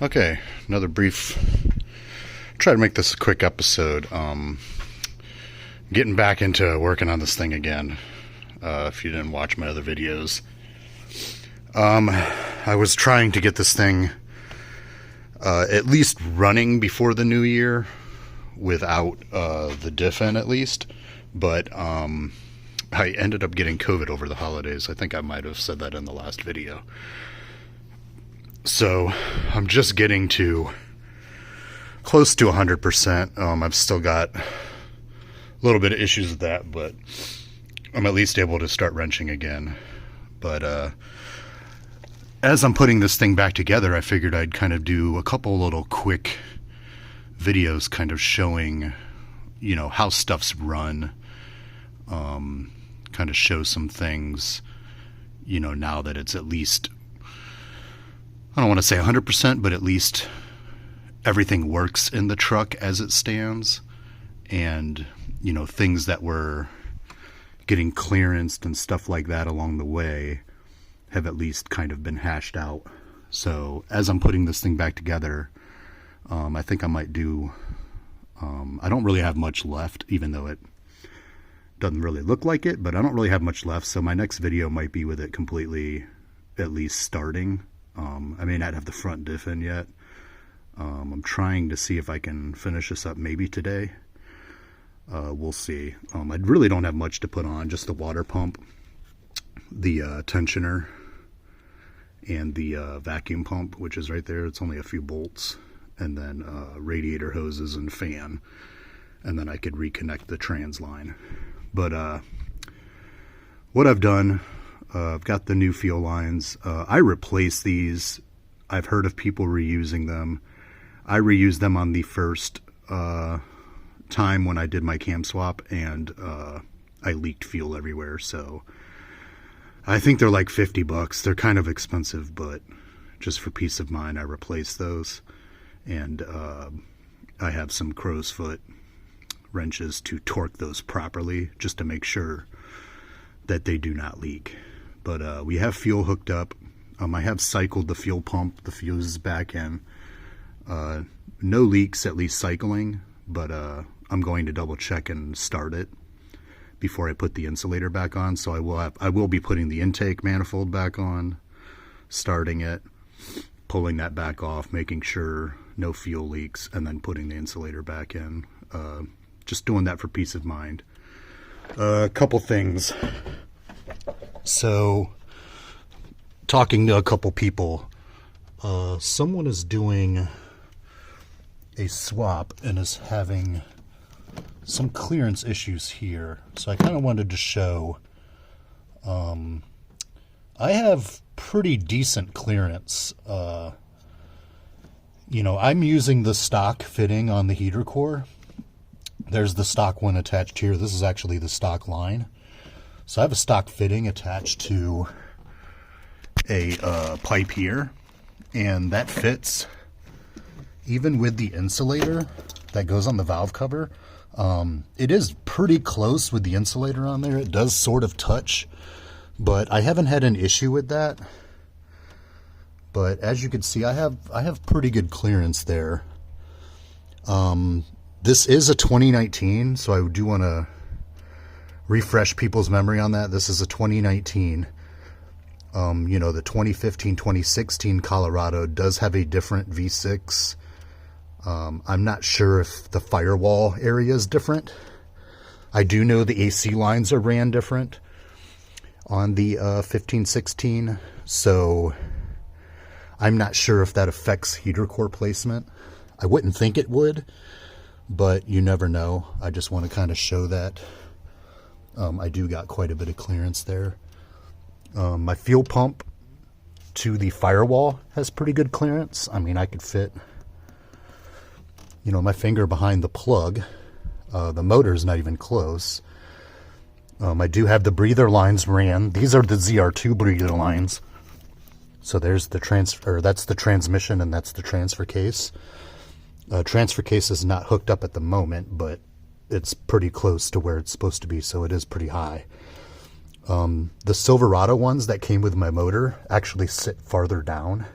Okay, another brief. Try to make this a quick episode. Getting back into working on this thing again. If you didn't watch my other videos, I was trying to get this thing at least running before the new year without the diff in at least. But I ended up getting COVID over the holidays. I think I might have said that in the last video. So I'm just getting to close to 100%. I've still got a little bit of issues with that, but I'm at least able to start wrenching again. But as I'm putting this thing back together, I figured I'd kind of do a couple little quick videos kind of showing, you know, how stuff's run. Kind of show some things, you know, now that it's at least, I don't want to say 100%, but at least everything works in the truck as it stands. And, you know, things that were getting clearanced and stuff like that along the way have at least kind of been hashed out. So as I'm putting this thing back together, I think I might do, I don't really have much left, even though it doesn't really look like it, but I don't really have much left. So my next video might be with it completely, at least starting. I may not have the front diff in yet. I'm trying to see if I can finish this up maybe today. We'll see. I really don't have much to put on, just the water pump, the tensioner, and the vacuum pump, which is right there. It's only a few bolts, and then radiator hoses and fan, and then I could reconnect the trans line. But what I've done, I've got the new fuel lines. I replaced these. I've heard of people reusing them. I reused them on the first time when I did my cam swap, and I leaked fuel everywhere. So I think they're like 50 bucks. They're kind of expensive, but just for peace of mind, I replaced those. And I have some crow's foot wrenches to torque those properly, just to make sure that they do not leak. But we have fuel hooked up. I have cycled the fuel pump. The fuse is back in. No leaks, at least cycling, but I'm going to double check and start it before I put the insulator back on. So I will be putting the intake manifold back on, starting it, pulling that back off, making sure no fuel leaks, and then putting the insulator back in. Just doing that for peace of mind. A couple things. So, talking to a couple people, someone is doing a swap and is having some clearance issues here. So I kind of wanted to show, I have pretty decent clearance. You know, I'm using the stock fitting on the heater core. There's the stock one attached here. This is actually the stock line. So I have a stock fitting attached to a pipe here, and that fits even with the insulator that goes on the valve cover. It is pretty close with the insulator on there. It does sort of touch, but I haven't had an issue with that. But as you can see, I have pretty good clearance there. This is a 2019, so I do want to refresh people's memory on that. This is a 2019. You know, the 2015, 2016 Colorado does have a different V6. I'm not sure if the firewall area is different. I do know the AC lines are ran different on the 15, 16. So I'm not sure if that affects heater core placement. I wouldn't think it would, but you never know. I just want to kind of show that. I do got quite a bit of clearance there. My fuel pump to the firewall has pretty good clearance. I mean, I could fit, you know, my finger behind the plug. The motor's not even close. I do have the breather lines ran. These are the ZR2 breather lines. So there's the transfer, that's the transmission, and that's the transfer case. Transfer case is not hooked up at the moment, but it's pretty close to where it's supposed to be, so it is pretty high. The Silverado ones that came with my motor actually sit farther down.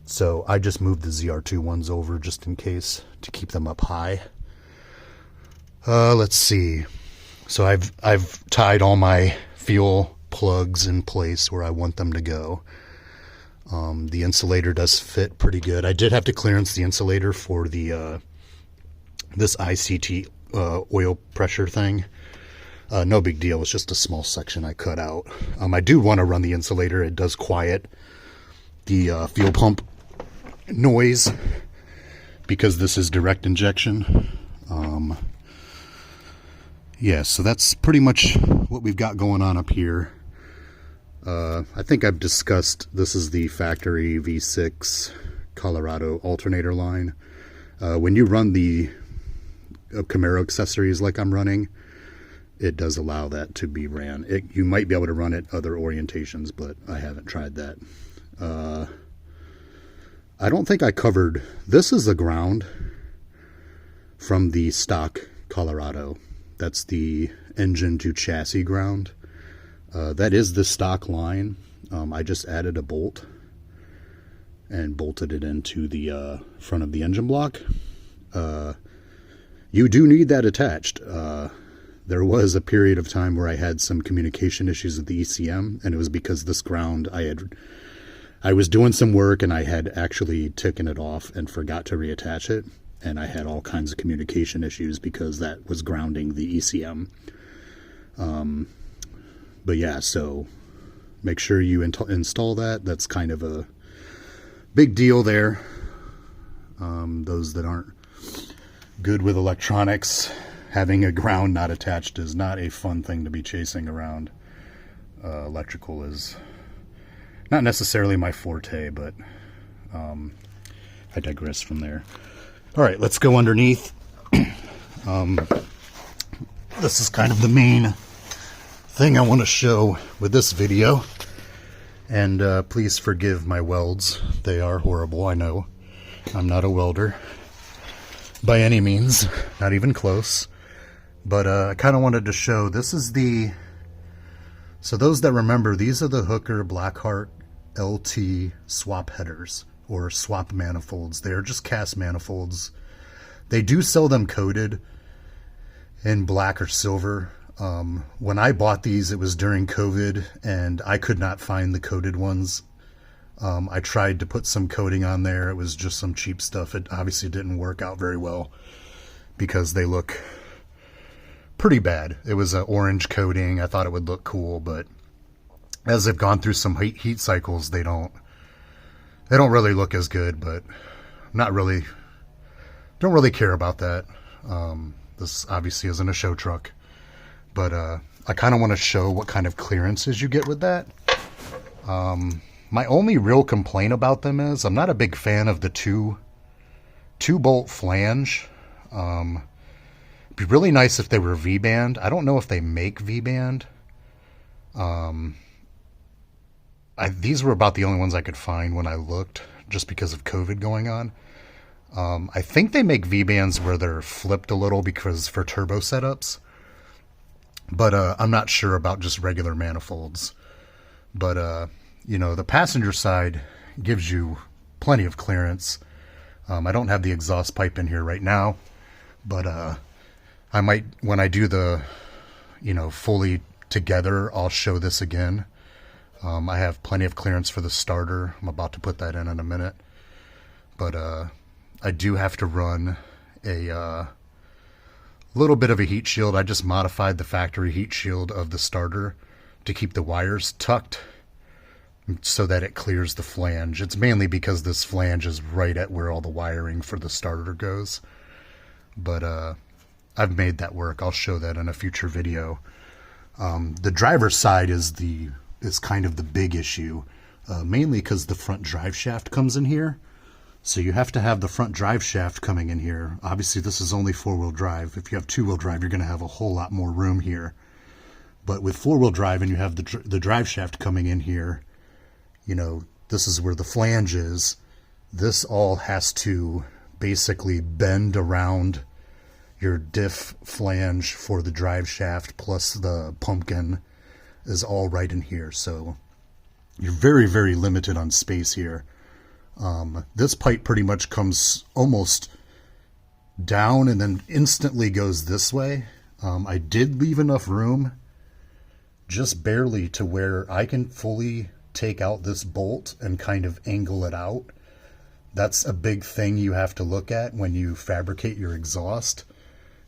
So I just moved the ZR2 ones over just in case to keep them up high. Let's see. So I've tied all my fuel plugs in place where I want them to go. The insulator does fit pretty good. I did have to clearance the insulator for the this ICT oil pressure thing. No big deal. It's just a small section I cut out. I do want to run the insulator. It does quiet the fuel pump noise because this is direct injection. Yeah, so that's pretty much what we've got going on up here. I think I've discussed this is the factory V6 Colorado alternator line. When you run the Camaro accessories like I'm running, it does allow that to be ran. You might be able to run it other orientations, but I haven't tried that. I don't think I covered, this is the ground from the stock Colorado. That's the engine to chassis ground. That is the stock line. I just added a bolt and bolted it into the front of the engine block. You do need that attached. There was a period of time where I had some communication issues with the ECM, and it was because this ground I was doing some work and I had actually taken it off and forgot to reattach it, and I had all kinds of communication issues because that was grounding the ECM. But yeah, so make sure you install that. That's kind of a big deal there. Those that aren't good with electronics, having a ground not attached is not a fun thing to be chasing around. Electrical is not necessarily my forte, but I digress from there. All right, let's go underneath. This is kind of the main thing I want to show with this video. And please forgive my welds. They are horrible, I know. I'm not a welder by any means, not even close. But I kind of wanted to show, this is the, so those that remember, these are the Hooker Blackheart LT swap headers or swap manifolds. They are just cast manifolds. They do sell them coated in black or silver. When I bought these, it was during COVID and I could not find the coated ones. I tried to put some coating on there. It was just some cheap stuff. It obviously didn't work out very well because they look pretty bad. It was an orange coating. I thought it would look cool, but as they've gone through some heat cycles, they don't really look as good, but don't really care about that. This obviously isn't a show truck, but I kind of want to show what kind of clearances you get with that. My only real complaint about them is I'm not a big fan of the two bolt flange. It'd be really nice if they were V-band. I don't know if they make V-band. These were about the only ones I could find when I looked, just because of COVID going on. I think they make V-bands where they're flipped a little because for turbo setups, but I'm not sure about just regular manifolds. But you know, the passenger side gives you plenty of clearance. I don't have the exhaust pipe in here right now, but I might, when I do the, you know, fully together, I'll show this again. I have plenty of clearance for the starter. I'm about to put that in a minute. But I do have to run a little bit of a heat shield. I just modified the factory heat shield of the starter to keep the wires tucked so that it clears the flange. It's mainly because this flange is right at where all the wiring for the starter goes. But I've made that work. I'll show that in a future video. The driver's side is kind of the big issue, mainly because the front drive shaft comes in here. So you have to have the front drive shaft coming in here. Obviously, this is only four-wheel drive. If you have two-wheel drive, you're going to have a whole lot more room here. But with four-wheel drive and you have the drive shaft coming in here, you know, this is where the flange is. This all has to basically bend around your diff flange for the drive shaft, plus the pumpkin is all right in here. So you're very, very limited on space here. This pipe pretty much comes almost down and then instantly goes this way. I did leave enough room, just barely, to where I can fully take out this bolt and kind of angle it out. That's a big thing you have to look at when you fabricate your exhaust,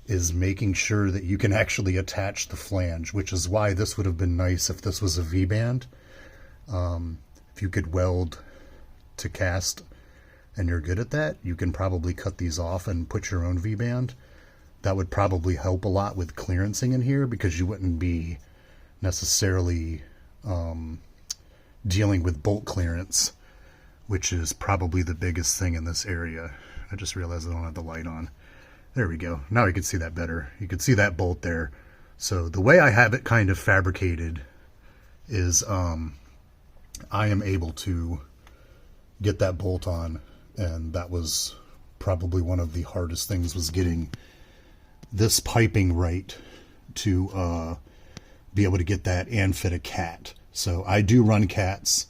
is making sure that you can actually attach the flange, which is why this would have been nice if this was a V-band. If you could weld to cast and you're good at that, you can probably cut these off and put your own V-band. That would probably help a lot with clearancing in here, because you wouldn't be necessarily dealing with bolt clearance, which is probably the biggest thing in this area. I just realized I don't have the light on. There we go. Now you can see that better. You can see that bolt there. So the way I have it kind of fabricated is I am able to get that bolt on, and that was probably one of the hardest things, was getting this piping right to be able to get that and fit a cat. So I do run cats.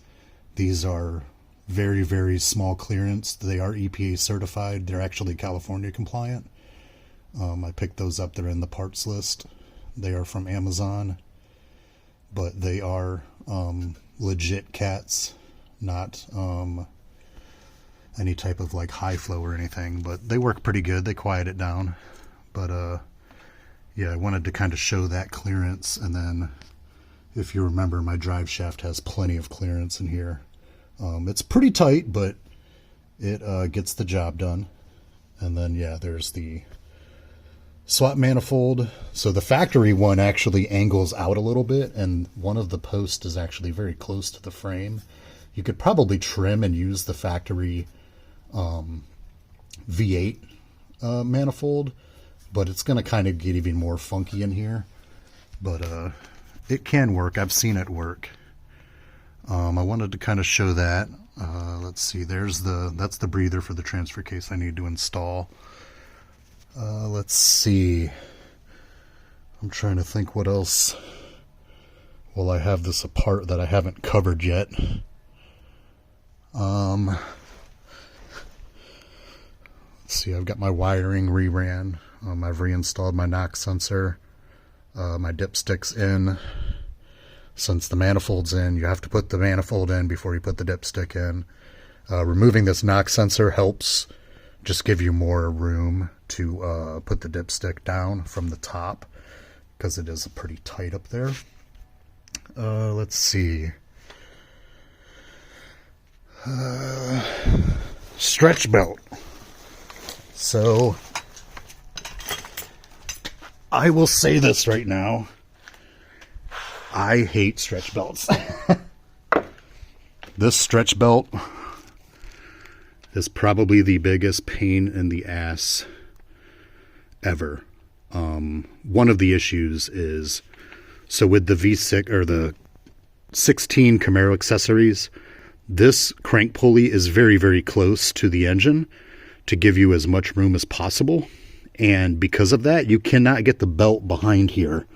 These are very, very small clearance. They are EPA certified. They're actually California compliant. I picked those up. They're in the parts list. They are from Amazon, but they are legit cats, not any type of like high flow or anything, but they work pretty good. They quiet it down. But yeah, I wanted to kind of show that clearance. And then if you remember, my drive shaft has plenty of clearance in here. It's pretty tight, but it gets the job done. And then yeah, there's the swap manifold. So the factory one actually angles out a little bit, and one of the posts is actually very close to the frame. You could probably trim and use the factory V8 manifold, but it's going to kind of get even more funky in here. But it can work. I've seen it work. I wanted to kind of show that. Let's see, that's the breather for the transfer case I need to install. Let's see. I'm trying to think what else. Well, I have this apart that I haven't covered yet. Let's see, I've got my wiring reran. I've reinstalled my knock sensor. My dipstick's in. Since the manifold's in, you have to put the manifold in before you put the dipstick in. Removing this knock sensor helps just give you more room to put the dipstick down from the top, because it is pretty tight up there. Let's see. Stretch belt. So I will say this right now. I hate stretch belts. This stretch belt is probably the biggest pain in the ass ever. One of the issues is, so with the V6 or the 16 Camaro accessories, this crank pulley is very, very close to the engine to give you as much room as possible. And because of that, you cannot get the belt behind here,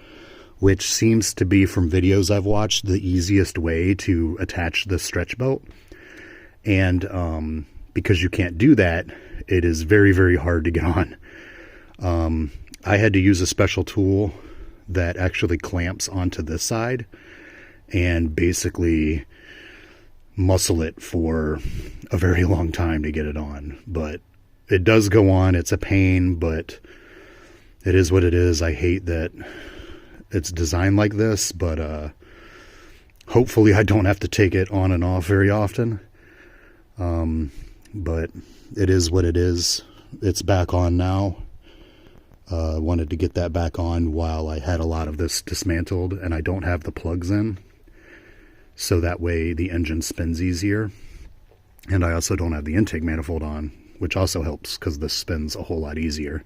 which seems to be, from videos I've watched, the easiest way to attach the stretch belt. And because you can't do that, it is very, very hard to get on. I had to use a special tool that actually clamps onto this side and basically muscle it for a very long time to get it on. But it does go on. It's a pain, but it is what it is. I hate that it's designed like this, but hopefully I don't have to take it on and off very often. But it is what it is. It's back on now. I wanted to get that back on while I had a lot of this dismantled and I don't have the plugs in, so that way the engine spins easier. And I also don't have the intake manifold on, which also helps because this spins a whole lot easier.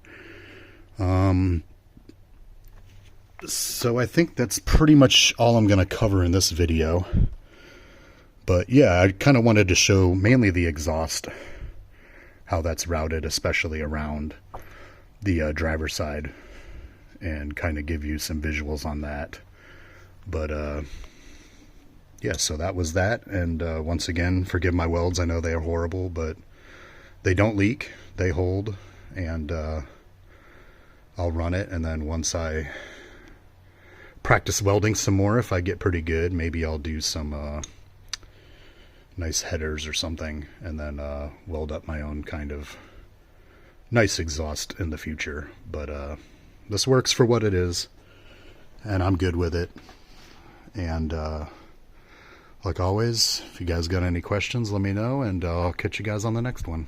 So I think that's pretty much all I'm going to cover in this video. But yeah, I kind of wanted to show mainly the exhaust, how that's routed, especially around the driver's side, and kind of give you some visuals on that. But yeah, so that was that. And once again, forgive my welds. I know they are horrible, but they don't leak. They hold. And I'll run it. And then once I practice welding some more, if I get pretty good, maybe I'll do some nice headers or something. And then weld up my own kind of nice exhaust in the future. But this works for what it is. And I'm good with it. And like always, if you guys got any questions, let me know, and I'll catch you guys on the next one.